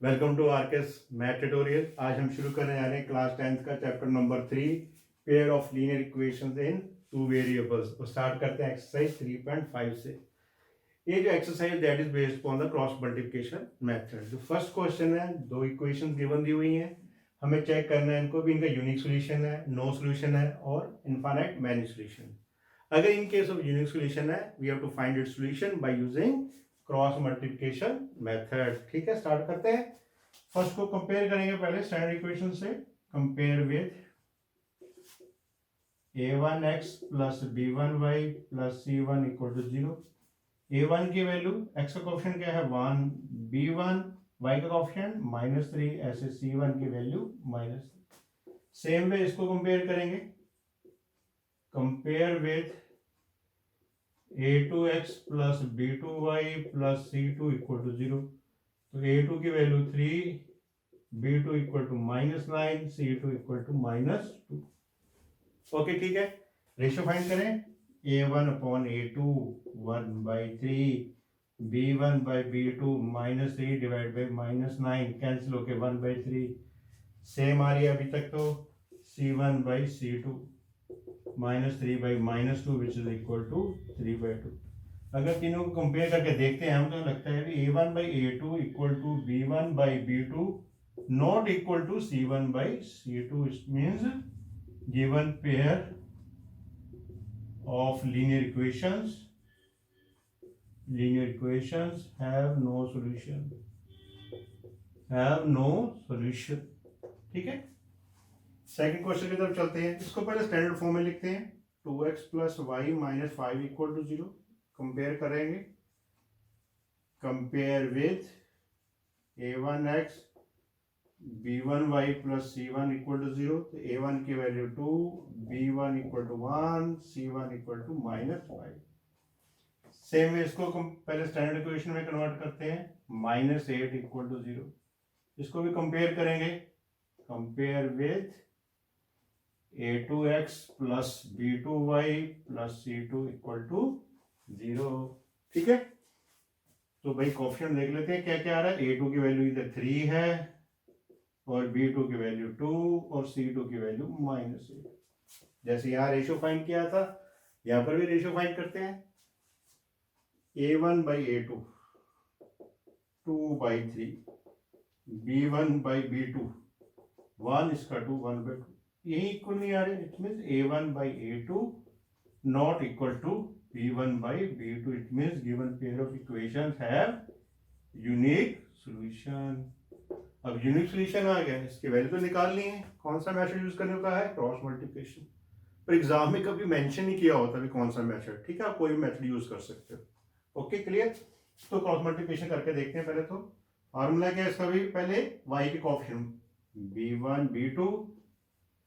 Welcome to RKS math tutorial. आज हम शुरू करने जा रहे हैं क्लास 10th का chapter number 3 pair of linear equations in two variables. तो स्टार्ट करते हैं एक्सरसाइज 3.5 से। ये जो exercise that is based on the cross multiplication method. जो फर्स्ट क्वेश्चन है, दो इक्वेशन गिवन दी हुई हैं, हमें चेक करना है इनको भी, इनका यूनिक सोल्यूशन है, नो सोल्यूशन है और इनफाइनाइट मैनी सोल्यूशन। अगर in case of unique solution है, we have to find its solution by using cross multiplication method. ठीक है, स्टार्ट करते हैं। फर्स्ट को कंपेयर करेंगे पहले स्टैंडर्ड इक्वेशन से। Compare with a1x plus b1y plus c1 equal to 0। a1 की वैल्यू, x का कोएफिशिएंट क्या है 1, b1 y का कोएफिशिएंट -3, ऐसे c1 की वैल्यू -3। सेम वे इसको कंपेयर करेंगे। Compare with a2x plus b2y plus c2 equal to 0। तो a2 की value 3, b2 equal to -9, c2 equal to -2। Okay, ठीक है। रेशियो फाइंड करें। a1 upon a2 1/3, b1 by b2 -3 divide by -9 cancel होके 1/3। Same आ रही है अभी तक। तो c1 by c2 -3 by -2 which is equal to 3/2। अगर तीनों को कंपेयर करके देखते हैं हम, तो लगता है कि a1 by a2 equal to b1 by b2 not equal to c1 by c2. It means given pair of linear equations have no solution, ठीक है। सेकंड क्वेश्चन की तरफ चलते हैं। इसको पहले स्टैंडर्ड फॉर्म में लिखते हैं। 2x plus y minus 5 equal to 0। Compare करेंगे। Compare with a1x b1y plus c1 equal to 0। तो a1 की value 2, b1 equal to 1, c1 equal to -5। Same way इसको पहले स्टैंडर्ड इक्वेशन में कन्वर्ट करते हैं। -8 इक्वल टू 0। इसको भी कंपेयर करेंगे। Compare with a2x plus b2y plus c2 equal to 0। ठीक है, तो भाई कोएफिशिएंट देख लेते हैं क्या क्या आ रहा है। a2 की वैल्यू इधर 3 है और b2 की वैल्यू 2 और c2 की वैल्यू -8। जैसे यहाँ रेशियो फाइंड किया था, यहाँ पर भी रेशियो फाइंड करते हैं। a1 by a2 2/3, b1 by b2 1 इसका 2 1/2। यही इक्वल नहीं आ रहे। It means a1 by a2 not equal to b1 by b2। It means given pair of equations have unique solution. अब यूनिक सॉल्यूशन आ गया, इसकी वैल्यू तो निकालनी है। कौन सा मेथड यूज करने का है? Cross multiplication. पर एग्जाम में कभी मेंशन नहीं किया होता भी कौन सा मेथड। ठीक है, आप कोई भी मेथड यूज कर सकते हो। Okay, clear. तो क्रॉस मल्टीप्लिकेशन करके देखते हैं। पहले तो फॉर्मूला क्या है इसका भी, पहले y के कोएफिशिएंट b1 b2,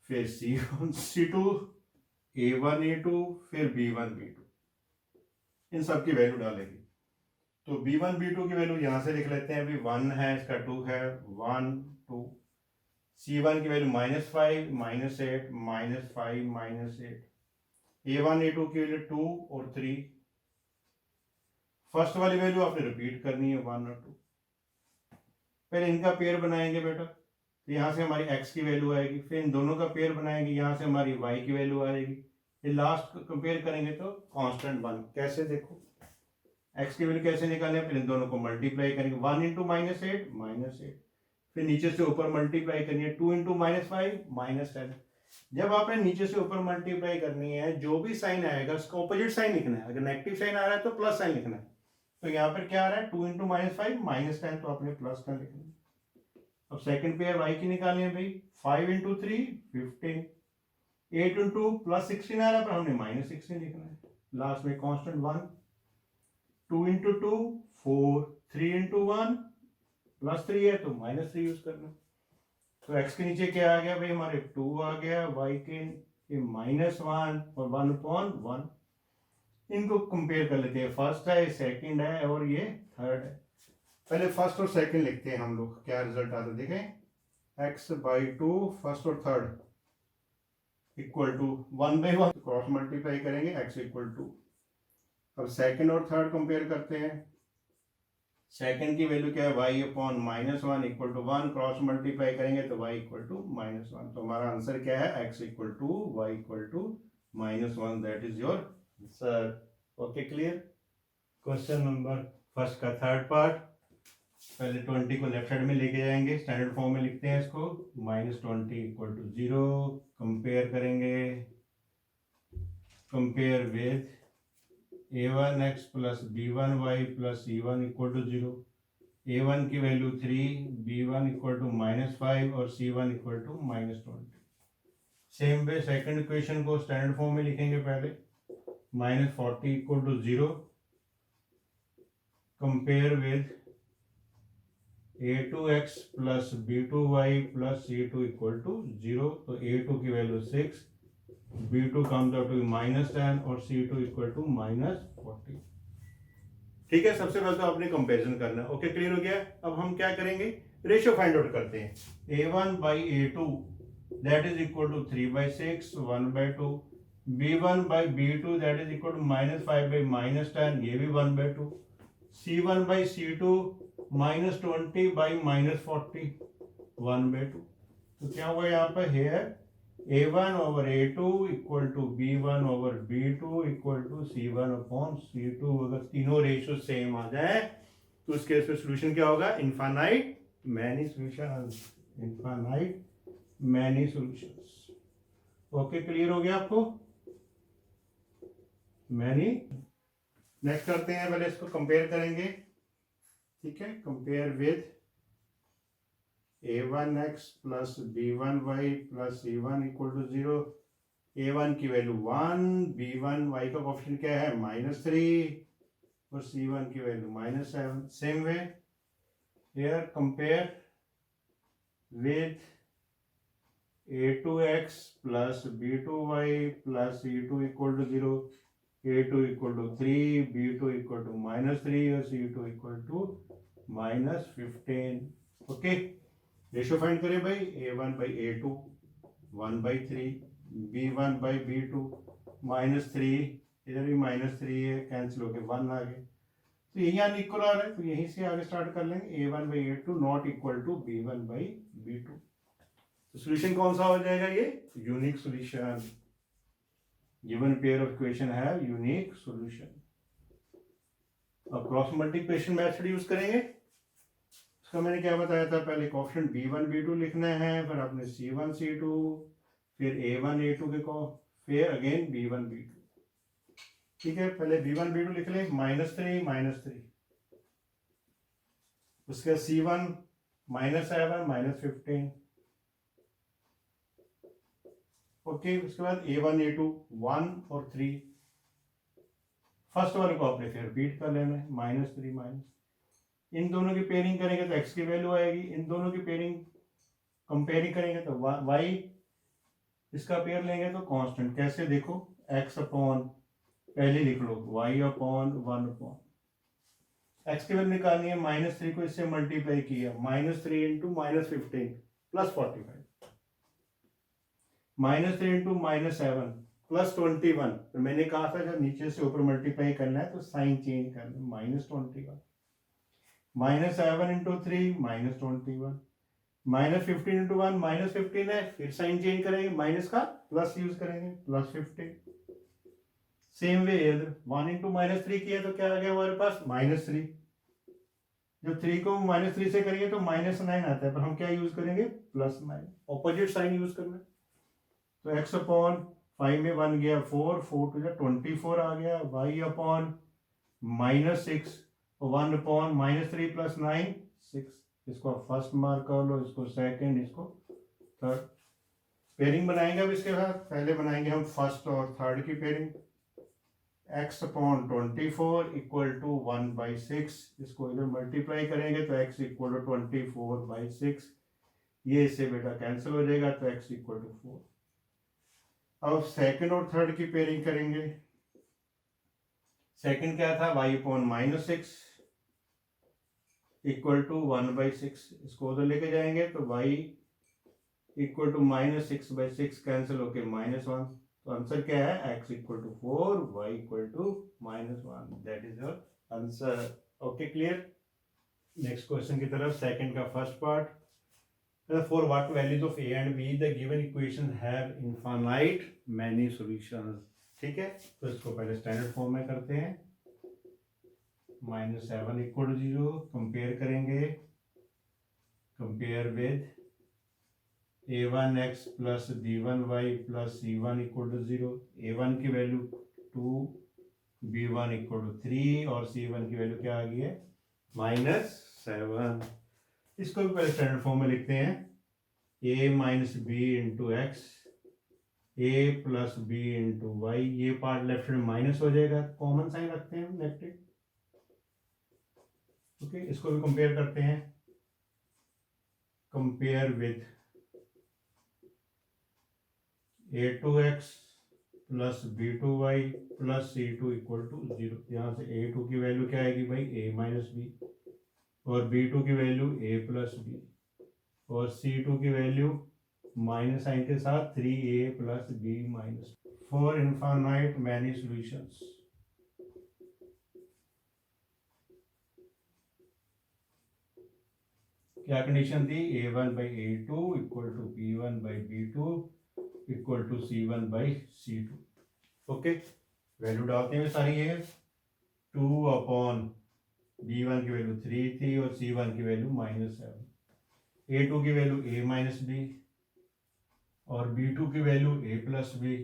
फिर c1 c2, a1 a2, फिर b1 b2, इन सब की वैल्यू डालेंगे। तो b1 b2 की वैल्यू यहां से लिख लेते हैं। अभी 1 है, इसका 2 है, 1 2। c1 की वैल्यू -5 -8 -5 -8। a1 a2 की वैल्यू 2 और 3। फर्स्ट वाली वैल्यू आपने रिपीट करनी है 1 और 2। पहले इनका पेयर बनाएंगे बेटा, तो यहाँ से हमारी x की वैल्यू आएगी। फिर इन दोनों का पेयर बनाएंगे, यहाँ से हमारी y की वैल्यू आएगी। फिर लास्ट कंपेयर करेंगे तो कांस्टेंट 1। कैसे देखो, x की वैल्यू कैसे निकालें? फिर इन दोनों को मल्टीप्लाई करेंगे। 1 इंटू -8 -8। फिर नीचे से ऊपर मल्टीप्लाई करनी है। 2 इंटू -5 -10। जब आपने नीचे से ऊपर मल्टीप्लाई करनी है, जो भी साइन आएगा उसका ऑपोजिट साइन लिखना है। अगर नेगेटिव साइन आ रहा है तो प्लस साइन लिखना है। तो यहाँ पर क्या आ रहा है? 2 इंटू -5 -10, तो आपने +10 लिखना है। अब सेकंड पेयर y की निकालनी है भाई। 5 इंटू 3 15, 8 इंटू +16 आ रहा है पर हमने -16 लिखना है। लास्ट में कांस्टेंट 1। 2 इंटू 2 4, 3 इंटू 1 +3 है तो -3 यूज करना। तो x के नीचे क्या आ गया भाई? हमारे 2 आ गया, y के -1 और 1/1। इनको कंपेयर कर लेते हैं। फर्स्ट है, सेकंड है और ये थर्ड है। पहले फर्स्ट और सेकंड लिखते हैं हम लोग, क्या रिजल्ट आता है देखें। x/2 फर्स्ट और third equal to 1/1। Cross multiply करेंगे x इक्वल टू। अब सेकंड और थर्ड कंपेयर करते हैं। सेकंड की वैल्यू क्या है, y upon -1 equal to 1, cross multiply करेंगे तो y इक्वल टू -1। तो हमारा आंसर क्या है, x equal to y equal to -1, that is your answer. Okay clear. Question number first का थर्ड पार्ट, पहले 20 को लेफ्ट साइड में लेके जाएंगे, स्टैंडर्ड फॉर्म में लिखते हैं इसको, -20 इक्वल टू 0, कंपेयर करेंगे, compare with a1x plus b1y plus c1 equal to 0, a1 की वैल्यू 3, b1 इक्वल टू -5 और c1 equal to -20। Same way second equation को स्टैंडर्ड फॉर्म में लिखेंगे, पहले -40 equal to 0, compare with a2x plus b2y plus c2 equal to 0। तो a2 की value 6, b2 comes out to -10 और c2 equal to -40। ठीक है, सबसे पहले तो आपने कंपैरिजन करना है। ओके क्लियर हो गया। अब हम क्या करेंगे, रेशियो फाइंड आउट करते हैं। a1/a2 that is equal to 3/6, 1/2, b1/b2 that is equal to -5/10, ये भी 1/2, c1/c2 -20/40, 1/2। तो क्या हुआ यहाँ पर, here a1 over a2 equal to b1 over b2 equal to c1 upon c2। अगर तीनों रेशियो सेम आ जाए तो उस केस में सोल्यूशन क्या होगा, infinite many solution, infinite many solutions. Okay clear हो गया आपको, मैनी। नेक्स्ट करते हैं, पहले इसको कंपेयर करेंगे। ठीक है, compare with a1x plus b1y plus c1 equal to 0, a1 की वैल्यू 1, b1y का कोएफिशिएंट क्या है -3 और c1 की value -7। Same way here compare with a2x plus b2y plus c2 equal to 0, a2 equal to 3, b2 equal to -3 और c2 equal to -15। Okay, ratio find करें भाई, a1/a2 1/3, b1/b2 -3, इधर भी -3 है, कैंसिल होके 1 आ गए। तो यही अनइक्वल आ रहा है, तो यहीं से आगे स्टार्ट कर लेंगे, a1/a2 not equal to b1/b2। तो सोल्यूशन कौन सा हो जाएगा, ये unique solution. Given pair of equation है यूनिक सोल्यूशन। अब क्रॉस मल्टीप्लिकेशन मेथड यूज करेंगे। उसका मैंने क्या बताया था, पहले कोएफिशिएंट b1 b2 लिखना है, फिर आपने c1 c2, फिर a1 a2 के को, फिर अगेन b1 b2। ठीक है, पहले b1 b2 लिख लें, -3, उसके c1 -7 -15। ओके, उसके बाद a1 a2 1 और 3, फर्स्ट वाले को आपने फिर बीट कर लेना है, -3 इन दोनों की पेयरिंग करेंगे तो x की वैल्यू आएगी, इन दोनों की पेयरिंग कंपेयरिंग करेंगे तो y, इसका पेयर लेंगे तो कांस्टेंट। कैसे देखो, x अपॉन, पहले लिख लो y अपॉन 1 x की वैल्यू निकालनी है, -3 को इससे मल्टीप्लाई किया, -3 इंटू -15 प्लस 45, -3 इंटू -7 प्लस 21। तो मैंने कहा था जब नीचे से ऊपर मल्टीप्लाई करना है तो साइन चेंज करना, -21, -7 इंटू 3 -21, -15 इंटू 1 -15 है, फिर साइन चेंज करेंगे, माइनस का प्लस यूज करेंगे, +15। सेम वे 1 इंटू -3 किया तो क्या आ गया हमारे पास, -3। जब 3 को -3 से करेंगे तो -9 आता है, पर हम क्या यूज करेंगे, +9, ऑपोजिट साइन यूज करना है। तो x अपॉन 5 में 1 गया 4, 4 टू 24 आ गया, y अपॉन -6, 1 अपॉन -3 प्लस 9 6। इसको फर्स्ट मार्क कर लो, इसको सेकंड, इसको थर्ड। पेयरिंग बनाएंगे अब इसके साथ, पहले बनाएंगे हम फर्स्ट और थर्ड की pairing. x upon 24 equal to 1/6, इसको इधर मल्टीप्लाई करेंगे तो x इक्वल टू 24/6, ये इससे बेटा कैंसिल हो जाएगा, तो x इक्वल टू 4। अब सेकंड और थर्ड की पेयरिंग करेंगे। सेकंड क्या था, y अपॉन -6 इक्वल टू 1/6, इसको उधर लेके जाएंगे तो y इक्वल टू -6/6 कैंसिल होके -1। तो आंसर क्या है, x equal to 4, y equal to -1, that is your answer. Okay clear. Next question की तरफ, सेकंड का first part. For what values of A and B the given equation have infinite many solutions. ठीक है, तो इसको पहले standard form में करते हैं। -7 = 0 कंपेयर करेंगे, compare with a1x plus b1y plus c1 = 0। a1 की वैल्यू 2, b1 = 3 और c1 की वैल्यू क्या आ गई है, -7। इसको भी पहले स्टैंडर्ड फॉर्म में लिखते हैं। a minus B into X, a plus B into Y. ये पार्ट लेफ्ट में माइनस हो जाएगा, कॉमन साइन रखते हैं नेगेटिव। ओके, इसको भी कंपेयर करते हैं। Compare with a2x plus b2y plus c2 = 0। यहाँ से a2 की वैल्यू क्या आएगी भाई, a माइनस बी, और b2 की वैल्यू a प्लस बी, और c2 की वैल्यू माइनस साइन के साथ 3a प्लस b minus. For infinite many solutions, क्या कंडीशन थी, a1/a2 = b1/b2 = c1/c2। Okay, value डालते हैं सारी। ये 2/b1 की वैल्यू 3 थी और c1 की वैल्यू -7। a2 की वैल्यू a माइनस बी, और b2 की वैल्यू a प्लस बी,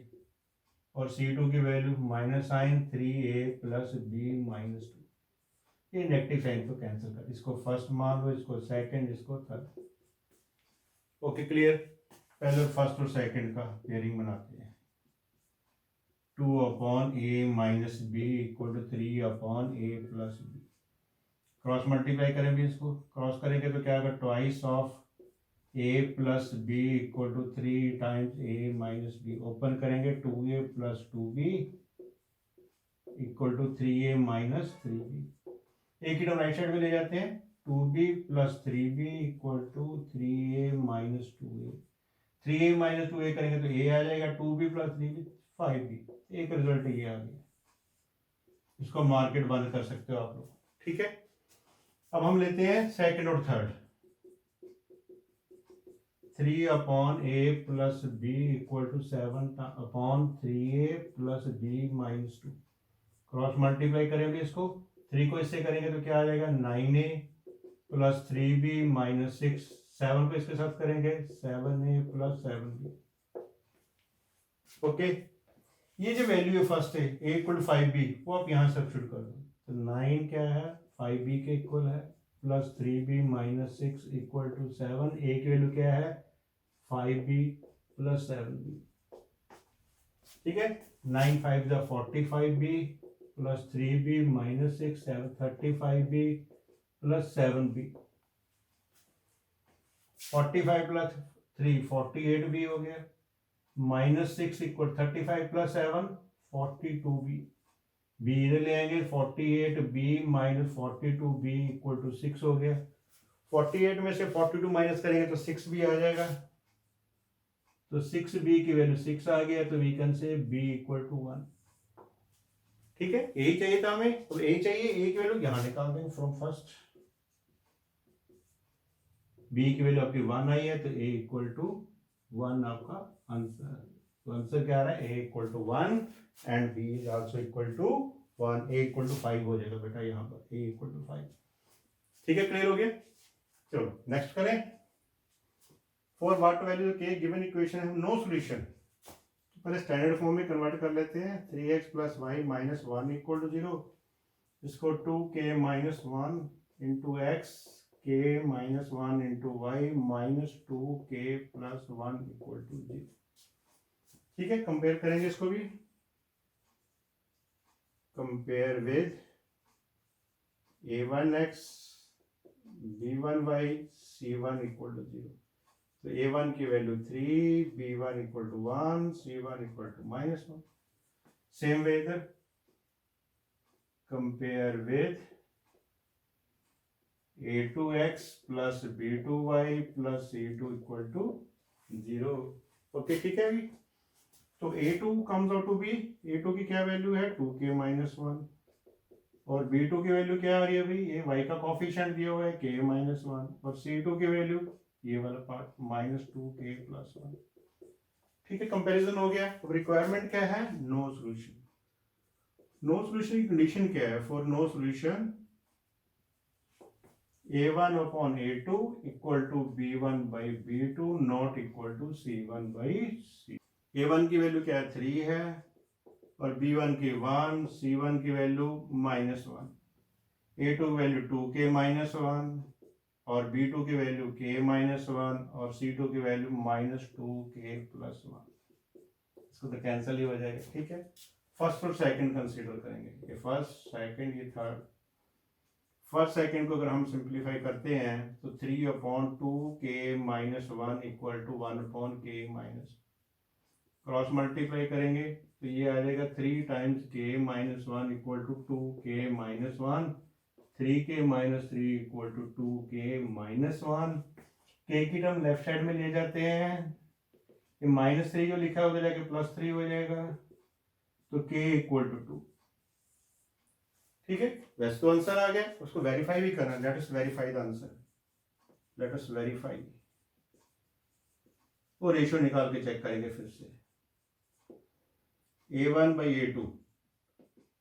और c2 की वैल्यू माइनस साइन 3a प्लस b -2। ये नेगेटिव साइन को कैंसिल कर, इसको फर्स्ट मान लो, इसको सेकंड, इसको थर्ड। Okay, clear. पहले फर्स्ट और सेकंड का पेयरिंग बनाते हैं। 2/a minus B = 3/a plus B. Cross multiply करेंगे, इसको क्रॉस करेंगे तो क्या होगा, twice of a plus B = 3 times a minus B. Open करेंगे, 2a plus 2b = 3a minus 3b। एक ही टर्म राइट साइड में ले जाते हैं, 2b plus 3b = 3a minus 2a। 3a minus 2a करेंगे तो a आ जाएगा, 2b प्लस 3b 5b। एक रिजल्ट ये आ गया, इसको मार्केट बंद कर सकते हो आप लोग। ठीक है, अब हम लेते हैं सेकंड और third. 3/a plus b = 7/3a plus b minus 2। Cross multiply करेंगे, इसको 3 को इससे करेंगे तो क्या आ जाएगा, 9a प्लस 3b माइनस 6। 7 को इसके साथ करेंगे, 7a प्लस 7b। ओके, ये जो वैल्यू है फर्स्ट है a = 5b, वो आप यहाँ सब्स्टिट्यूट कर दो, तो 9 क्या है, 5b के इक्वल है, प्लस 3b माइनस 6 = 7। a की वैल्यू क्या है, 5b प्लस 7b। ठीक है, 9 5 = 45b plus 3b minus 6 7 35b plus 7b। 45 plus 3 48b हो गया, माइनस 6 = 35 प्लस 7 42b। b इधर ले आएंगे, 48b माइनस 42b = 6 हो गया। 48 में से 42 माइनस करेंगे तो 6b आ जाएगा, तो 6b की वैल्यू 6 आ गया, तो वी कैन से b = 1। ठीक है, a चाहिए था हमें, तो a चाहिए, a की वैल्यू यहां निकाल देंगे फ्रॉम फर्स्ट। b की वैल्यू आपकी 1 आई है, तो a = 1 आपका आंसर। तो आंसर क्या आ रहा है, a = 1 and b is also equal to 1। a = 5 हो जाएगा बेटा यहाँ पर, a = 5। ठीक है, क्लियर हो गया। चलो नेक्स्ट करें। फॉर व्हाट वैल्यू के गिवन इक्वेशन है नो सॉल्यूशन। पहले स्टैंडर्ड फॉर्म में कन्वर्ट कर लेते हैं। 3x plus y minus 1 = 0। इसको 2k minus 1 into X k minus 1 into Y minus 2k plus 1 = 0। ठीक है, कंपेयर करेंगे इसको भी। Compare with a1x b1y c1 = 0। तो a1 की value 3, b1 = 1, c1 = -1। Same way इधर compare with a2x plus b2y plus c2 = 0। Okay, ठीक है अभी। तो a2 comes out to B, a2 की क्या वैल्यू है, 2k माइनस 1 और B2 की वैल्यू क्या आ रही है भाई, ये y का कॉफिशिएंट दिया हुआ है k-1 और C2 की वैल्यू ये वाला पार्ट -2k+1। ठीक है, कंपैरिजन हो गया। अब रिक्वायरमेंट क्या है, नो सॉल्यूशन। नो सॉल्यूशन की कंडीशन क्या है, for no solution A1 upon A2 equal to B1 by B2 not equal to C1 by C। A1 की वैल्यू क्या है, 3 है और B1 की 1, C1 की वैल्यू -1, A2 की वैल्यू 2k-1 और B2 की वैल्यू k-1 और C2 की वैल्यू -2k+1। इसको तो कैंसिल ही हो जाएगा। ठीक है, फर्स्ट और सेकंड कंसीडर करेंगे, ये फर्स्ट सेकंड ये थर्ड। फर्स्ट सेकंड को अगर हम सिंप्लीफाई करते हैं तो 3/2k-1 equal to 1/k-, cross multiply करेंगे तो ये आ जाएगा 3 times k-1 equal to 2k-1, 3k-3 equal to 2k-1। k की टर्म लेफ्ट साइड में ले जाते हैं, ये -3 जो लिखा है उधर जाके +3 हो जाएगा, तो k इक्वल टू 2। ठीक है, वैसे तो आंसर आ गया, उसको वेरीफाई भी करना। Let us verify the answer, let us verify. वो रेशियो निकाल के चेक करेंगे फिर से। A1 by A2,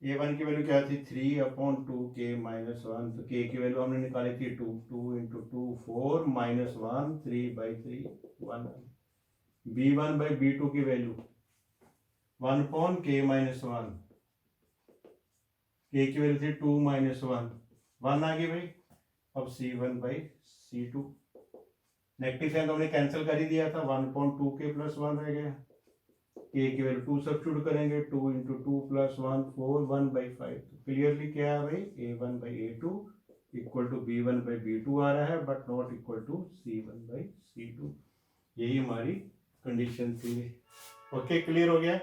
A1 की वैल्यू क्या थी 3/2k-1, तो k की वैल्यू हमने निकाली थी 2, 2 into 2 4 -1 3/3 1। B1 by B2 की वैल्यू 1/k-1, k की वैल्यू थी 2 -1, 1 आ गई भाई। अब C1 by C2, negative sign तो हमने कैंसिल कर ही दिया था, 1/2k+1 रह गया। k की वैल्यू 2 सब्स्टिट्यूट करेंगे, 2 into 2 + 1 4, 1/5। तो क्लियरली क्या है भाई, A1 by A2 equal to B1 by B2 आ रहा है, but not equal to C1 by C2। यही हमारी कंडीशन थी। ओके, क्लियर हो गया।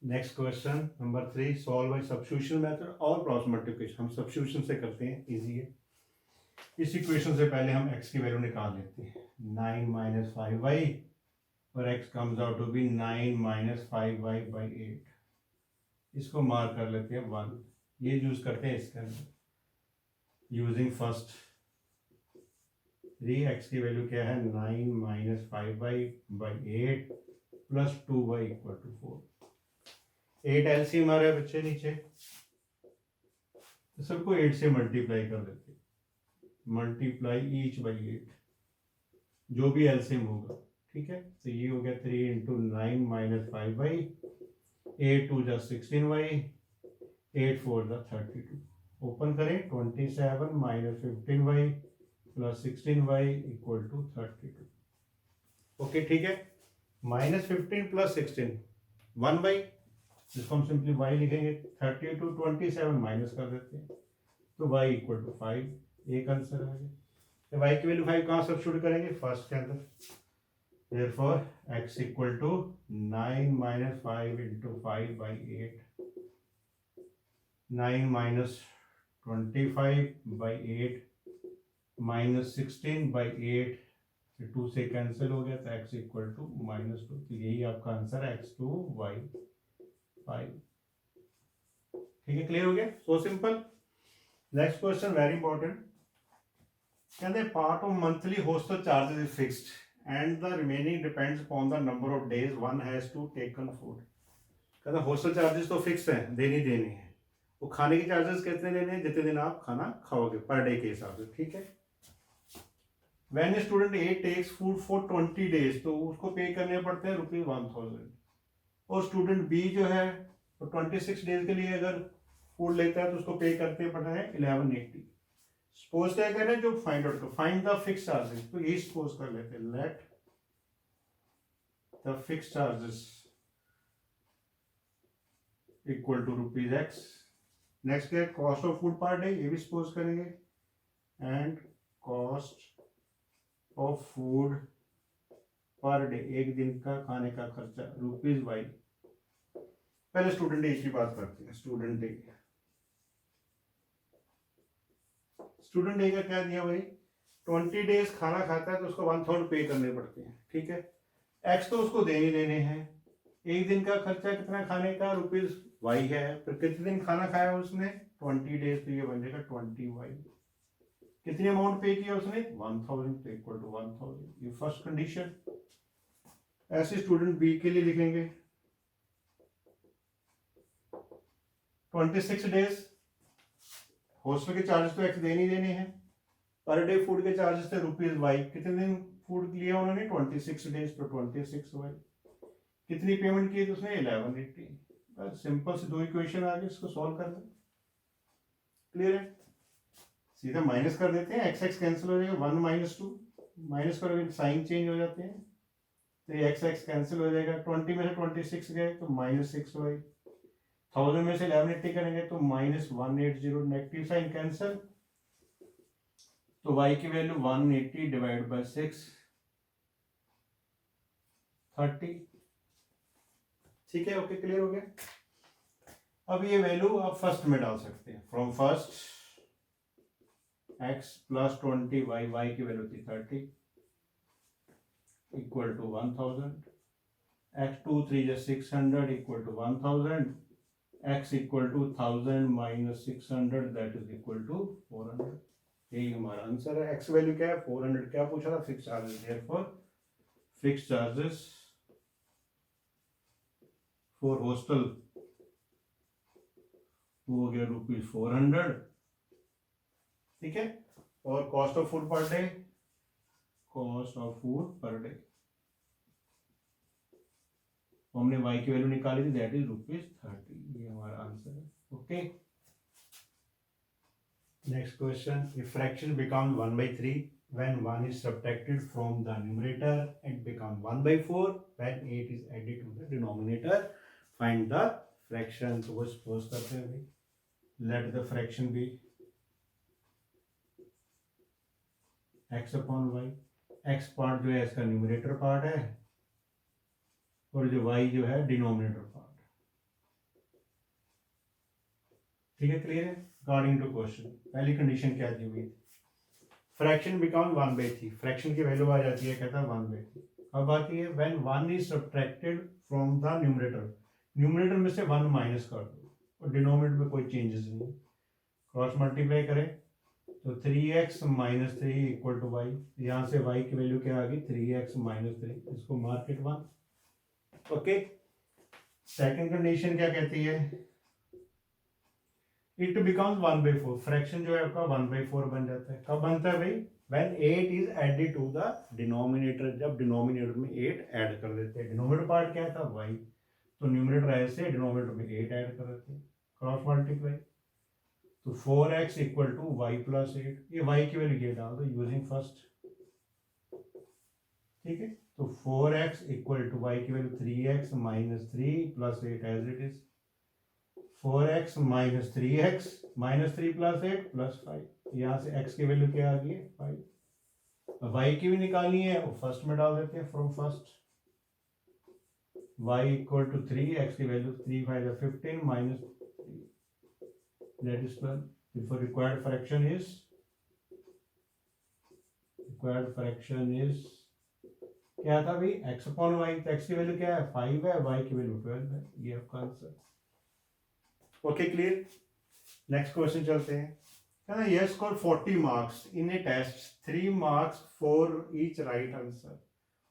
Next question number 3, solve by substitution method और क्रॉस मल्टीप्लिकेशन। हम सब्स्टिट्यूशन से करते हैं, इजी है। इस इक्वेशन से पहले हम x की वैल्यू निकाल लेते हैं, 9 - 5y और x comes out to be 9 - 5y by 8। इसको मार्क कर लेते हैं 1, ये यूज करते हैं इसके अंदर। यूजिंग फर्स्ट 3, x की वैल्यू क्या है 9 - 5y by 8 + 2y equal to 4। 8 LCM आ रहा है बच्चे नीचे, तो सबको 8 से मल्टीप्लाई कर देते हैं। मल्टीप्लाई ईच बाई 8, जो भी एलसीएम होगा। ठीक है, तो ये हो गया 3 into 9 - 5y, 8 2 = 16y, 8 4 = 32। ओपन करें, 27 - 15y + 16y equal to 32। Okay, ठीक है, -15 + 16 1y, जिसको हम सिंपली y लिखेंगे। 32 27 माइनस कर देते हैं, तो y इक्वल टू 5। एक आंसर आ गया। y की वैल्यू 5 कहाँ सब्स्टिट्यूट करेंगे, फर्स्ट के अंदर। Therefore x equal to 9 - 5 into 5 by 8, 9 minus 25 by 8 minus 16 by 8, 2 से कैंसिल हो गया, तो x इक्वल टू -2। तो यही आपका आंसर है, x2 y 5। ठीक है, क्लियर हो गया, so simple. Next question very important. कहते हैं part of monthly hostel charges is fixed and the remaining depends upon the number of days one has to taken food। कहता hostel charges तो fix हैं, देने हैं। वो खाने के चार्जेस कितने देने हैं, जितने दिन आप खाना खाओगे पर डे के हिसाब से। ठीक है, when a student A takes food for 20 days, तो उसको पे करने पड़ते हैं ₹1000। और स्टूडेंट B जो है तो 26 डेज के लिए अगर फूड लेता है तो उसको पे करते पड़ता है 1180। सपोज क्या कर रहे हैं, जो फाइंड आउट कर, फाइंड द फिक्स चार्जेस, तो यही सपोज कर लेते हैं, let the fix charges equal to ₹x। Next क्या है, cost of food per day, ये भी सपोज करेंगे, and cost of food per day, एक दिन का खाने का खर्चा ₹y। पहले स्टूडेंट ए की बात करते हैं। स्टूडेंट ए, स्टूडेंट ए का क्या दिया भाई, 20 डेज खाना खाता है तो उसको 1000 पे करने पड़ते हैं। ठीक है, एक्स तो उसको देने हैं। एक दिन का खर्चा कितना खाने का, ₹y है। फिर कितने दिन खाना खाया उसने, 20 डेज तो ये बन जाएगा 20y। कितनी अमाउंट पे किया उसने 1000 तो इक्वल टू 1000, ये फर्स्ट कंडीशन। ऐसे स्टूडेंट बी के लिए लिखेंगे 26 डेज, हॉस्टल के चार्जेस तो एक्स देने ही देने हैं, पर डे फूड के चार्जेस थे ₹वाई, कितने दिन फूड लिया उन्होंने 26 डेज तो 26y। कितनी पेमेंट की थी उसने 1180। बस सिंपल से दो इक्वेशन आ गए, इसको सॉल्व कर दें, क्लियर है। सीधा माइनस कर देते हैं, एक्स एक्स कैंसिल हो जाएगा, 1 - 2 माइनस करोगे साइन चेंज हो जाते हैं, तो ये एक्स एक्स कैंसिल हो जाएगा। 20 में से 26 गए तो -6y, 1000 में से 1180 करेंगे तो -180, नेगेटिव साइन कैंसिल, तो y की वैल्यू 180 डिवाइड बाय 6 30। ठीक है, ओके, क्लियर हो गया। अब ये वैल्यू आप फर्स्ट में डाल सकते हैं, from first x plus 20y, y की वैल्यू थी 30 equal to 1000, x 2 3 600 equal to 1000, x equal to 1000 minus 600 that is equal to 400। यही हमारा आंसर है। x वैल्यू क्या है 400, क्या पूछा था fix charges, therefore fix charges for hostel हो गया ₹400, ठीक है। और cost of food per day, cost of food per day हमने y की वैल्यू निकाली थी, दैट इज ₹30। ये हमारा आंसर है, okay. Next question, if fraction become 1/3 when 1 is subtracted from the numerator and become 1/4 when 8 is added to the denominator, find the fraction। तो वो suppose करते हैं भाई, let the fraction be x upon y, x part जो है इसका numerator part है और जो y जो है डिनोमिनेटर पार्ट, ठीक है, क्लियर है। अकॉर्डिंग टू क्वेश्चन पहली कंडीशन क्या दी हुई, फ्रैक्शन बिकम 1/3, फ्रैक्शन की वैल्यू आ जाती है, कहता है 1/3, अब आती है when 1 is subtracted from the numerator, numerator में से 1 माइनस कर दो और डिनोमिनेटर में कोई चेंजेस नहीं, क्रॉस मल्टीप्लाई करें तो 3x - 3 इक्वल टू y, यहाँ से y की वैल्यू क्या आ गई 3x - 3, इसको mark it 1, okay. Second condition क्या कहती है, इट बिकम्स 1/4, फ्रैक्शन जो है आपका 1/4 बन जाता है, कब बनता है भाई when 8 is added to the denominator, जब डिनोमिनेटर में 8 ऐड कर देते हैं, डिनोमिनेटर पार्ट क्या था y, तो न्यूमरेटर ऐसे डिनोमिनेटर में 8 ऐड कर देते हैं, क्रॉस मल्टीप्लाई, तो 4x equal to y plus 8, ये y की वैल्यू ये डाल दो यूजिंग फर्स्ट, ठीक है, तो 4x इक्वल टू y की value 3x - 3 plus 8 as it is, 4x - 3x - 3 plus 8 plus 5, यहाँ से x की वैल्यू क्या आ गई है 5, y की भी निकालनी है और फर्स्ट में डाल देते हैं, from first y equal to 3, x की value 3 5 15 minus that is 12, therefore required fraction is क्या था भाई x upon y, तो x की वैल्यू क्या है 5 है, y की वैल्यू 12 है, ये आपका answer, okay, clear. Next question चलते हैं, कहना Yash score 40 marks in a test, 3 marks for each right answer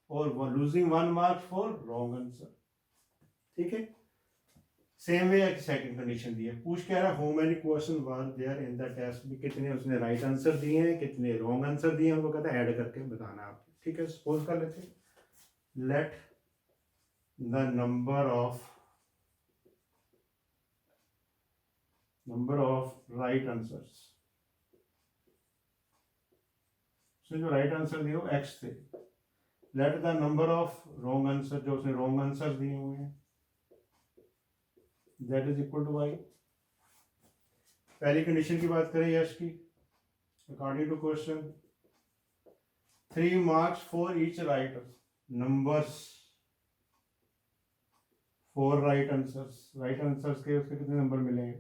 और losing 1 mark for wrong answer, ठीक है। सेम वे सेकंड कंडीशन दी है, पूछ क्या रहा how many question were there in the test, भी कितने उसने राइट आंसर दिए हैं, कितने रॉन्ग आंसर दिए हैं, उनको कहता है ऐड करके बताना आपको, ठीक है। सपोज कर लेते हैं, let the number of right answers, उसने जो राइट आंसर दिए वो x थे, let the number of wrong answer, जो उसने रॉन्ग आंसर दिए हुए हैं, that is equal to y। पहली कंडीशन की बात करें यश की, according to question 3 marks for each right numbers for right answers, right answers के उसके कितने नंबर मिलेंगे,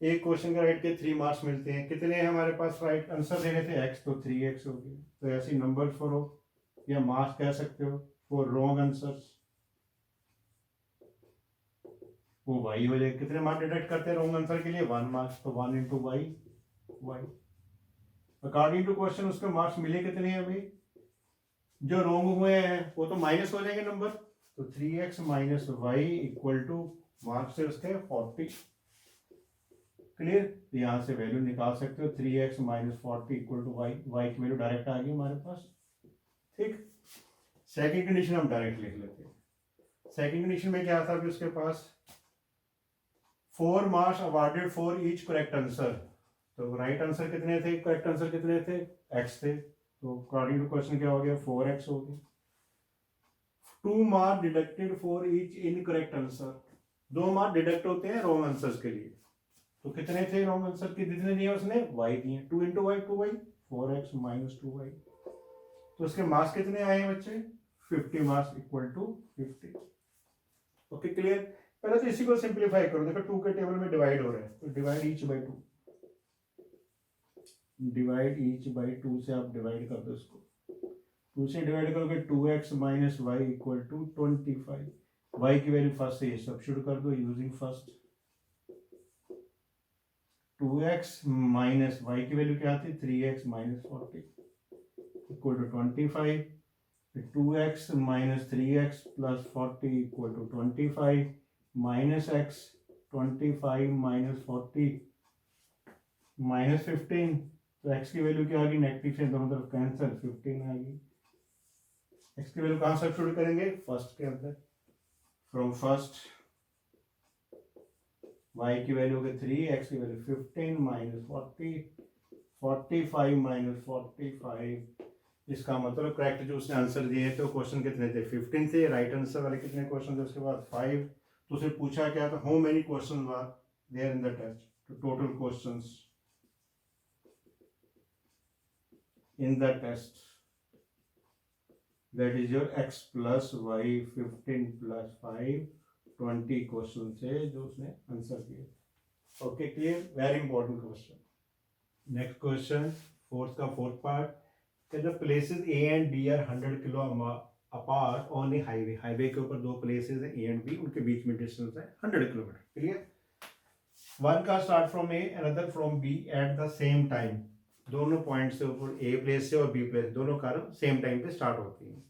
एक क्वेश्चन का राइट के 3 मार्क्स मिलते हैं, कितने हमारे पास राइट आंसर देने थे x, तो 3x हो गए, तो ऐसी नंबर फॉर हो या मार्क्स कह सकते हो, फॉर रॉन्ग आंसर्स वो वाई हो जाएगा। कितने मार्क्स डिडक्ट करते हैं रॉन्ग आंसर के लिए? 1 मार्क्स, तो 1 into y. Y according to question उसके मार्क्स मिले कितने हैं अभी? जो रॉन्ग हुए हैं वो तो माइनस हो जाएंगे नंबर, तो 3x minus y equal to marks है उसके 40। क्लियर? तो यहाँ से वैल्यू निकाल सकते हो 3x minus 40 equal to y. Y की वैल्यू डायरेक्ट आ गई हमारे पास। ठीक, सेकेंड कंडीशन हम डायरेक्ट लिख लेते हैं। सेकेंड कंडीशन में क्या था अभी उसके पास? 4 marks awarded for each correct answer. तो राइट आंसर कितने थे, करेक्ट आंसर कितने थे? x थे, तो अकॉर्डिंग टू क्वेश्चन क्या हो गया? 4x हो गया। 2 marks deducted for each incorrect answer. 2 marks deduct होते हैं रॉन्ग आंसर्स के लिए। तो कितने थे रॉन्ग आंसर के? कितने दिए उसने? y दिए। 2 into Y 2y, 4x minus 2y। तो उसके मार्क्स कितने आए हैं बच्चे? 50 marks equal to 50। Okay clear? पहले तो इसी को सिंप्लीफाई करो। देखो 2 के टेबल में डिवाइड हो रहा है, तो divide each by 2। Divide each by 2 से आप डिवाइड कर दो इसको। 2 से डिवाइड करोगे 2x minus y equal to 25। y की वैल्यू फर्स्ट से सब्स्टिट्यूट कर दो using first. 2x minus y की वैल्यू क्या थी? 3x minus 40 equal to 25। 2x minus 3x plus 40 equal to 25 minus x। 25 minus 40 minus 15। तो x की वैल्यू क्या आ गई? नेगेटिव से दोनों तरफ कैंसिल, 15 आ गई। x की वैल्यू कहाँ सब्स्टिट्यूट करेंगे? फर्स्ट के अंदर। फ्रॉम फर्स्ट y की वैल्यू हो गई 3, x की वैल्यू 15 माइनस 40, 45 माइनस 45। इसका मतलब करेक्ट जो उसने आंसर दिए तो क्वेश्चन कितने थे? 15 थे। राइट आंसर वाले कितने क्वेश्चन थे उसके बाद? 5। तो उसे पूछा क्या था? How many question were there in the test? तो total questions in the test, that is your x plus y 15 plus 5 20 question थे जो उसने आंसर दिए। Okay clear? Very important question. Next question fourth part, the places A and B are 100 kilo apart on a highway। Highway के ऊपर दो places है A and B, उनके बीच में डिस्टेंस है 100 kilometre. Clear? One car start from A, another from B at the same time. दोनों point से ऊपर ए प्लेस से और बी प्लेस दोनों कार सेम टाइम पे स्टार्ट होती हैं।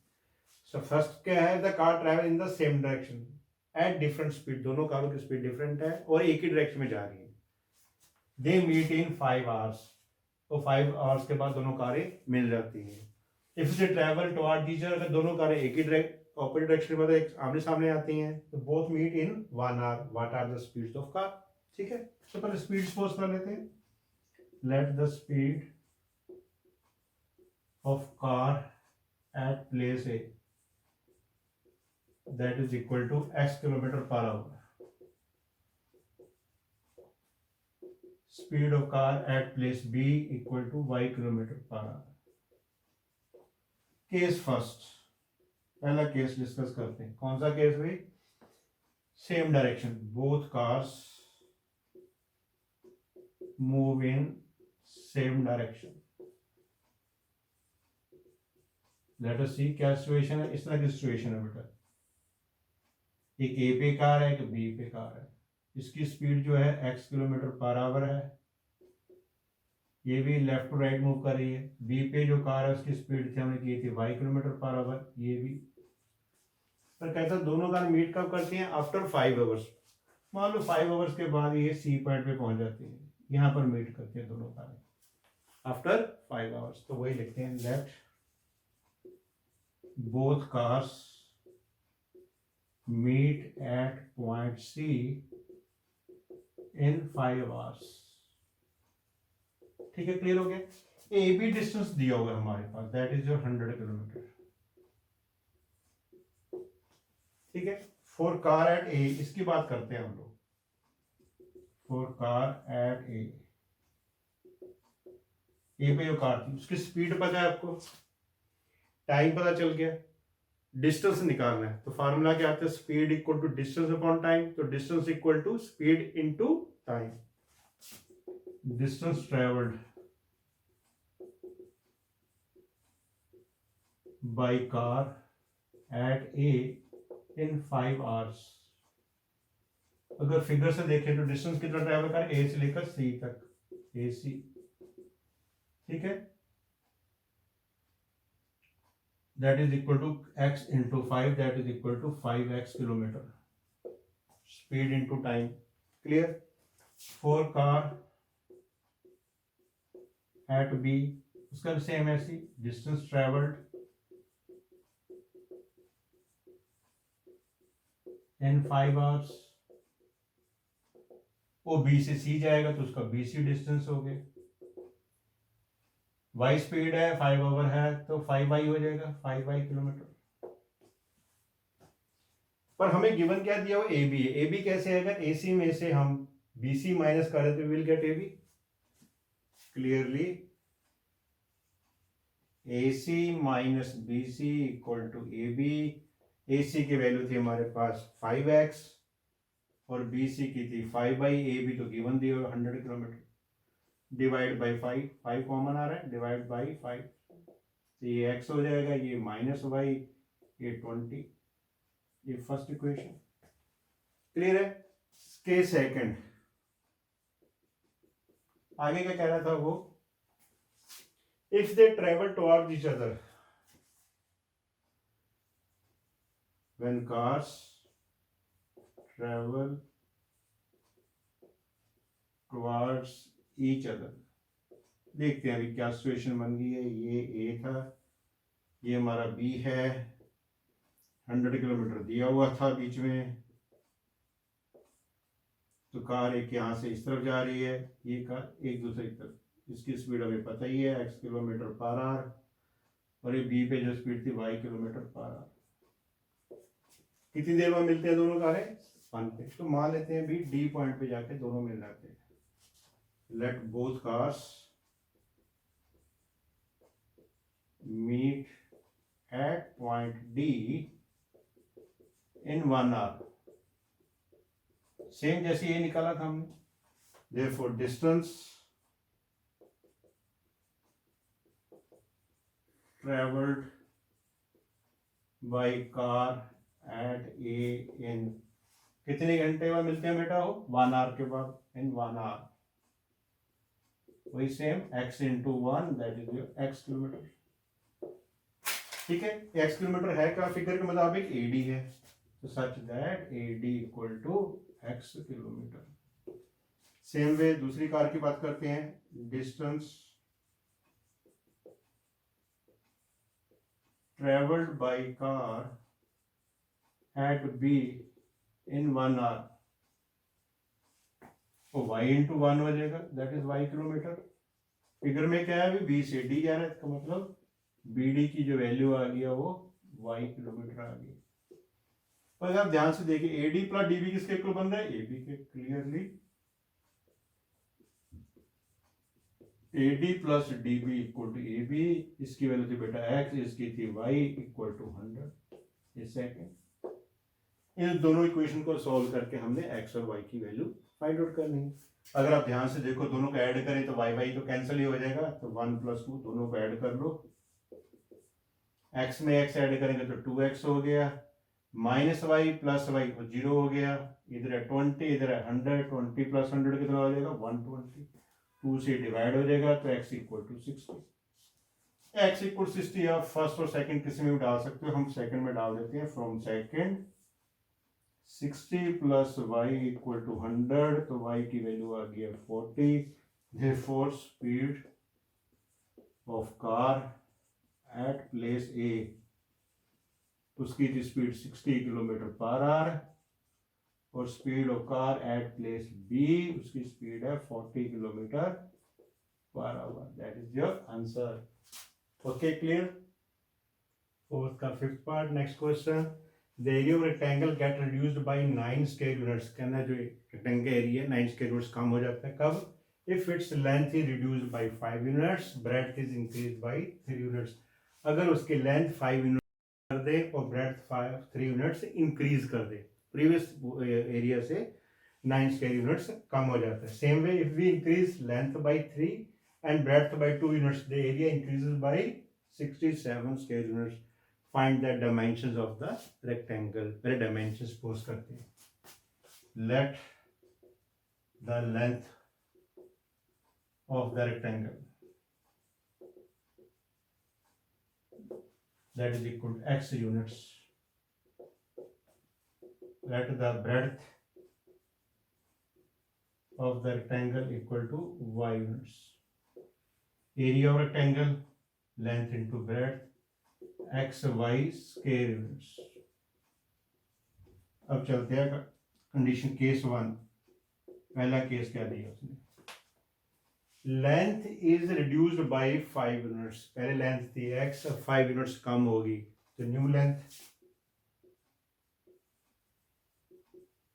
सो फर्स्ट क्या है? The car travel in the same direction at different speed. दोनों कारों की स्पीड डिफरेंट है और एक ही डायरेक्शन में जा रही है। They meet in 5 hours. तो 5 आवर्स के बाद दोनों कारें मिल जाती हैं। If they travel toward each other, अगर दोनों कारें एक ही ऑपोजिट डायरेक्शन में एक आमने सामने आती हैं तो both meet in 1 hour. What are the speeds of car? ठीक है, तो पहले स्पीड सपोज कर लेते हैं। Let the speed of car at place A that is equal to x kilometer per hour. Speed of car at place B equal to y kilometer per hour. Case first, पहला case discuss करते हैं। कौन सा case भाई? Same direction, both cars move in same direction. Let us see क्या situation है। इस तरह की सिचुएशन है बेटा, एक ए पे कार है, एक बी पे कार है। इसकी स्पीड जो है x किलोमीटर पर आवर है, ये भी लेफ्ट टू राइट मूव कर रही है। बी पे जो कार है उसकी स्पीड थी हमने की थी y किलोमीटर पर आवर, ये भी। पर कहता है दोनों कार मीट कब करती हैं? After 5 hours. मान लो 5 आवर्स के बाद ये सी पॉइंट पे पहुंच जाती है, यहाँ पर मीट करती है दोनों कारें आफ्टर 5 आवर्स। तो वही लिखते हैं, late both cars meet at point C in 5 hours। ठीक है, क्लियर हो गया? ए बी डिस्टेंस दिया होगा हमारे पास, दैट इज योर 100 किलोमीटर। ठीक है, फॉर कार एट ए, इसकी बात करते हैं हम लोग। फॉर कार एट ए पे जो कार थी उसकी स्पीड पता है आपको, टाइम पता चल गया, डिस्टेंस निकालना है। तो फार्मूला क्या आता है? Speed equal to distance upon time. तो distance equal to speed into time. Distance travelled by car at A in 5 hours। अगर फिगर से देखें तो डिस्टेंस कितना ट्रैवल कर ए से लेकर सी तक, ए सी, ठीक है, that is equal to x into 5, that is equal to 5x kilometre, speed into time, clear. For car at B, उसका भी सेम ऐसी, डिस्टेंस ट्रेवल्ड इन 5 hours, वो बी से सी जाएगा तो उसका बी सी डिस्टेंस हो गया, वाई स्पीड है 5 आवर है तो 5y हो जाएगा, 5y किलोमीटर। पर हमें गिवन क्या दिया हुआ, ए बी है। ए बी कैसे आएगा, ए सी में से हम बी सी माइनस करें तो will get A B, clearly A C minus B C equal to A B. A C की वैल्यू थी हमारे पास 5x और बी सी की थी 5y, ए बी तो गिवन दिया हुआ 100 किलोमीटर, डिवाइड बाई 5, 5 कॉमन आ रहा है, डिवाइड बाई 5, तो ये x हो जाएगा, ये माइनस वाई, ये 20, ये फर्स्ट इक्वेशन, क्लियर है। के सेकंड आगे क्या कह रहा था वो, if they travel towards each other, when cars travel towards each other, देखते हैं अभी क्या सिचुएशन बन गई है। ये ए था, ये हमारा बी है, 100 किलोमीटर दिया हुआ था बीच में, तो कार एक यहाँ से इस तरफ जा रही है, ये कार एक दूसरी तरफ, इसकी स्पीड हमें पता ही है x किलोमीटर पर आवर, और ये बी पे जो स्पीड थी y किलोमीटर पर आवर। कितनी देर में मिलते हैं दोनों कारें, 1 पे, तो मान लेते हैं भी डी पॉइंट पे जाके दोनों मिल जाते हैं। Let both cars meet at point D in 1 hour, same जैसे ये निकाला था हमने, therefore distance travelled by car at A in, कितने घंटे बाद मिलते हैं बेटा वो, 1 hour के बाद, इन 1 hour, वही same x into 1, that is your x kilometre, ठीक है। x किलोमीटर है क्या, फिगर के मुताबिक AD है, तो such that AD equal to x kilometre. Same way दूसरी कार की बात करते हैं, distance travelled by car at B in 1 hour, तो y इंटू 1 हो जाएगा, that is y kilometre. Figure में क्या है, अभी B से D जा रहा है, तो मतलब BD की जो वैल्यू आ गई है वो y किलोमीटर आ गई। और आप ध्यान से देखिए AD प्लस DB किसके इक्वल बन रहा है, AB के, clearly AD plus DB equal to AB, इसकी वैल्यू थी बेटा x, इसकी थी y इक्वल टू 100। ये सेकंड, इन दोनों इक्वेशन को सॉल्व करके हमने x और y की वैल्यू फाइंड आउट करनी है। अगर आप ध्यान से देखो दोनों को ऐड करें तो y y तो कैंसिल ही हो जाएगा, तो 1 + 2 दोनों को ऐड कर लो, x में x ऐड करेंगे तो 2x हो गया, माइनस वाई प्लस वाई को 0 हो गया, इधर है 20, इधर है 100, 20 + 100 कितना हो जाएगा, 120, 2 से डिवाइड हो जाएगा, तो x equal to 60, x equal 60 आप फर्स्ट और सेकंड किसी में भी डाल सकते हो, हम सेकंड में डाल देते हैं, from second 60 + y equal to 100, तो y की वैल्यू आ गई है 40, therefore speed of car at place A, उसकी थी स्पीड 60 किलोमीटर पर आवर, और speed of car at place B, उसकी स्पीड है 40 kilometre per hour, that is your answer. Okay, clear. Fourth का fifth part, next question, the area of rectangle get reduced by 9 square units, कहना जो rectangle area 9 square units कम हो जाता है, कब, if its length is reduced by 5 units, breadth is increased by 3 units, अगर उसकी लेंथ 5 यूनिट कर दे और ब्रेड्थ 3 यूनिट्स इंक्रीज कर दे, प्रीवियस एरिया से 9 स्क्वायर यूनिट्स कम हो जाता है। Same way if we increase length by 3 and breadth by 2 units, the area increases by 67 square units. Find the dimensions of the rectangle. पहले dimensions pose करते हैं। Let the length of the rectangle that is equal to x units. Let the breadth of the rectangle equal to y units. Area of rectangle, length into breadth, x y square units. अब चलते हैं condition case 1। पहला case क्या दिया उसने? Length is reduced by 5 units. पहले length थी x, अब 5 यूनिट्स कम होगी तो न्यू लेंथ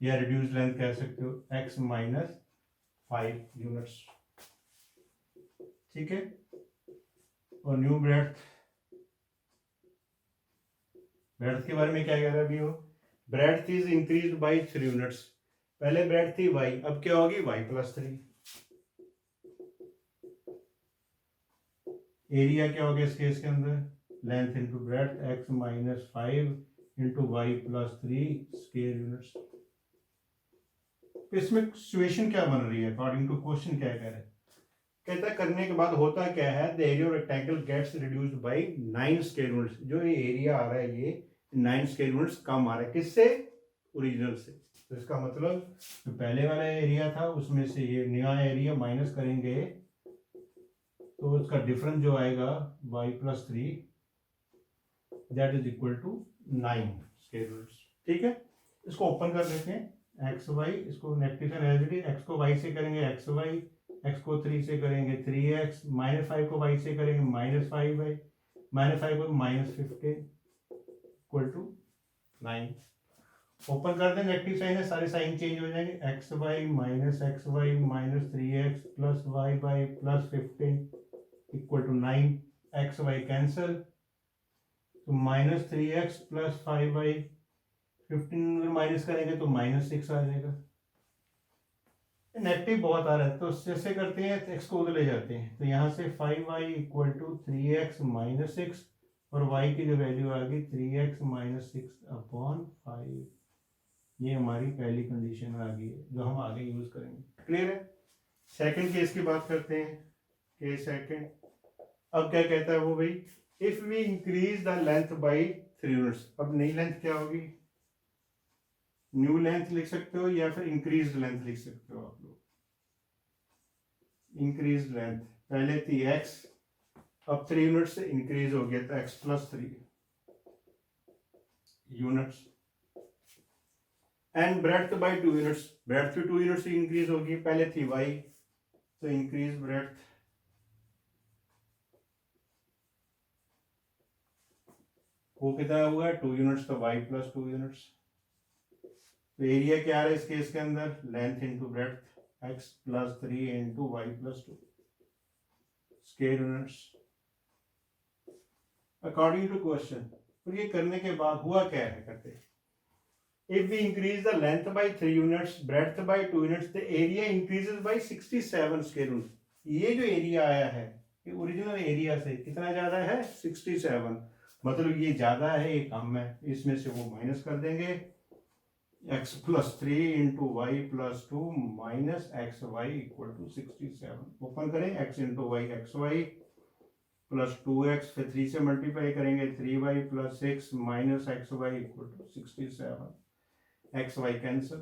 या रिड्यूस्ड लेंथ कह सकते हो x माइनस 5 यूनिट्स। ठीक है। और न्यू ब्रेड्थ, ब्रेड्थ के बारे में क्या कह रहा है अभी वो? Breadth is increased by 3 units. पहले ब्रेड्थ थी y, अब क्या होगी y प्लस 3। एरिया क्या हो गया इस केस के अंदर? Length into breadth x minus 5 into y plus 3 square units. इसमें सिचुएशन क्या बन रही है अकॉर्डिंग टू क्वेश्चन? क्या कह रहे हैं? कहता है करने के बाद होता क्या है, the area of rectangle gets reduced by 9 square units. जो ये एरिया आ रहा है ये 9 स्क्वायर यूनिट्स कम आ रहा है। किससे? ओरिजिनल से। तो इसका मतलब जो पहले वाला एरिया था उसमें से ये नया एरिया माइनस करेंगे तो उसका डिफरेंस जो आएगा y plus 3 that is equal to 9 square units. ठीक है। इसको ओपन कर लेते हैं एक्स वाई, इसको नेगेटिव एलजीडी, एक्स को y से करेंगे एक्स वाई, एक्स को 3 से करेंगे 3x, माइनस 5 को y से करेंगे माइनस 5y, माइनस 5 को माइनस 15 इक्वल टू 9। ओपन कर दें, नेगेटिव साइन है, सारे साइन चेंज हो जाएंगे। X y minus 3x plus y by plus 15 equal to 9। X y cancel तो minus 3x plus 5y, 15 minus करेंगे तो माइनस 6 आ जाएगा। नेगेटिव बहुत आ रहा है तो जैसे करते हैं x को उधर ले जाते हैं तो यहाँ से 5y equal to 3x minus 6 और y की जो वैल्यू आ गई 3x माइनस 6 अपॉन 5। ये हमारी पहली कंडीशन आ गई है जो हम आगे यूज करेंगे। क्लियर है। सेकंड केस की बात करते हैं। केस सेकंड, अब क्या कहता है वो भाई, if we increase the length by 3 units. अब नई लेंथ क्या होगी? न्यू लेंथ लिख सकते हो या फिर इंक्रीज लेंथ लिख सकते हो आप लोग। इंक्रीज लेंथ पहले थी x, अब 3 यूनिट से इंक्रीज हो गया था x plus 3 units. And breadth by 2 units, breadth भी 2 यूनिट से इंक्रीज होगी। पहले थी y तो इंक्रीज ब्रेड्थ वो कितना हुआ 2 यूनिट्स तो y प्लस 2 यूनिट्स। तो एरिया क्या आ रहा है इस केस के अंदर? Length into breadth x plus 3 into y plus 2 square units according to question. और ये करने के बाद हुआ क्या है करते हैं, if we increase the length by 3 units, breadth by 2 units, the area increases by 67 square unit. ये जो एरिया आया है ये ओरिजिनल एरिया से कितना ज्यादा है? 67। मतलब ये ज्यादा है ये कम है, इसमें से वो माइनस कर देंगे। x plus 3 into y plus 2 minus x y equal to 67। Open करें, x into y x y plus 2x, फिर 3 से मल्टीप्लाई करेंगे 3y plus 6 minus x y equal to 67। X y cancel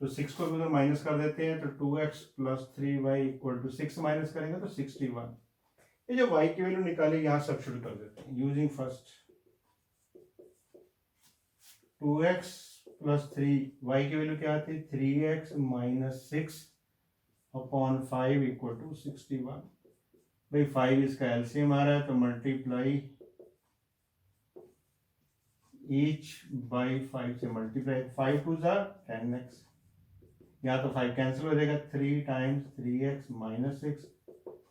तो 6 को उधर माइनस कर देते हैं तो 2x plus 3y equal to 6 minus करेंगे तो 61। ये जो y की वैल्यू निकाले यहाँ सब्स्टिट्यूट कर देते हैं using first 2x plus 3, y की वैल्यू क्या आती है 3x minus 6 upon 5 equal to 61। भाई 5 इसका एलसीएम आ रहा है तो मल्टीप्लाई ईच बाई 5 से मल्टीप्लाई, 5 टू ज़ा 10x, या तो 5 कैंसिल हो जाएगा 3 टाइम्स 3x माइनस 6,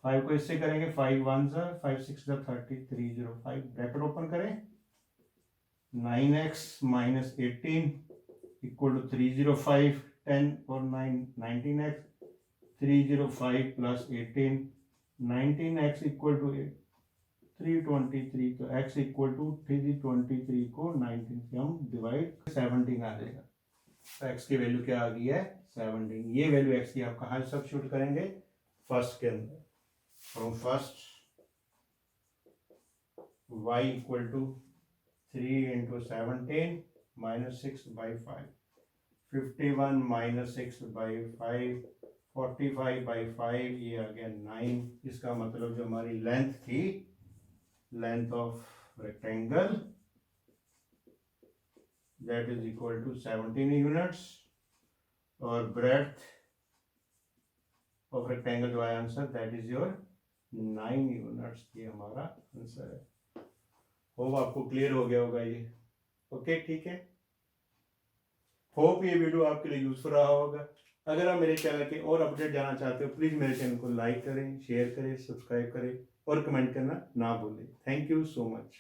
5 को इससे करेंगे 5 1 ज़ा 5 6 ज़ा 30 305 ब्रैकेट ओपन करें 9x माइनस 18 इक्वल टू 305 10 और 9 19x 305 plus 18 19x equal to 323 तो x इक्वल टू 323 को 19 से हम डिवाइड 17 आ जाएगा। तो x की वैल्यू क्या आ गई है 17। ये वैल्यू x की आप कहाँ सब्स्टिट्यूट करेंगे फर्स्ट के अंदर। From first y equal to 3 into 17 minus 6/5 51 minus 6/5 45/5 ये आ गया 9। इसका मतलब जो हमारी लेंथ थी length of rectangle that is equal to 17 units और ब्रेड्थ ऑफ रेक्टेंगल जो आया answer that is your 9 units. ये हमारा आंसर है। होप आपको क्लियर हो गया होगा ये। ओके ठीक है। होप ये वीडियो आपके लिए यूजफुल रहा होगा। अगर आप मेरे चैनल के और अपडेट जानना चाहते हो प्लीज़ मेरे चैनल को लाइक करें, शेयर करें, सब्सक्राइब करें और कमेंट करना ना भूलें। Thank you so much.